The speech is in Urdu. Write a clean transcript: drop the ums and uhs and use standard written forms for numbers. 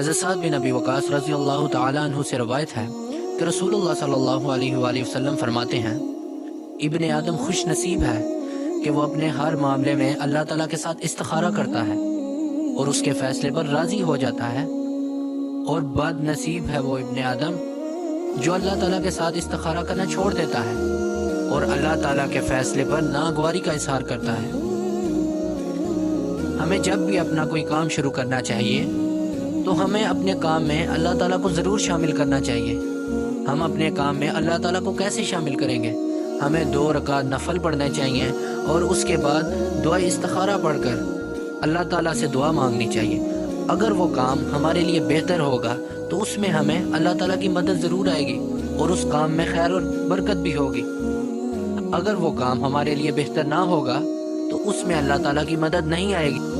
حضرت سعد بن ابی وقاص رضی اللہ تعالیٰ عنہ سے روایت ہے کہ رسول اللہ صلی اللہ علیہ وآلہ وسلم فرماتے ہیں، ابن آدم خوش نصیب ہے کہ وہ اپنے ہر معاملے میں اللہ تعالیٰ کے ساتھ استخارہ کرتا ہے اور اس کے فیصلے پر راضی ہو جاتا ہے، اور بد نصیب ہے وہ ابن آدم جو اللہ تعالیٰ کے ساتھ استخارہ کرنا چھوڑ دیتا ہے اور اللہ تعالیٰ کے فیصلے پر ناگواری کا اظہار کرتا ہے۔ ہمیں جب بھی اپنا کوئی کام شروع کرنا چاہیے تو ہمیں اپنے کام میں اللہ تعالیٰ کو ضرور شامل کرنا چاہیے۔ ہم اپنے کام میں اللہ تعالیٰ کو کیسے شامل کریں گے؟ ہمیں 2 رکعت نفل پڑھنے چاہیے اور اس کے بعد دعا استخارہ پڑھ کر اللہ تعالیٰ سے دعا مانگنی چاہیے۔ اگر وہ کام ہمارے لیے بہتر ہوگا تو اس میں ہمیں اللہ تعالیٰ کی مدد ضرور آئے گی اور اس کام میں خیر اور برکت بھی ہوگی۔ اگر وہ کام ہمارے لیے بہتر نہ ہوگا تو اس میں اللہ تعالیٰ کی مدد نہیں آئے گی۔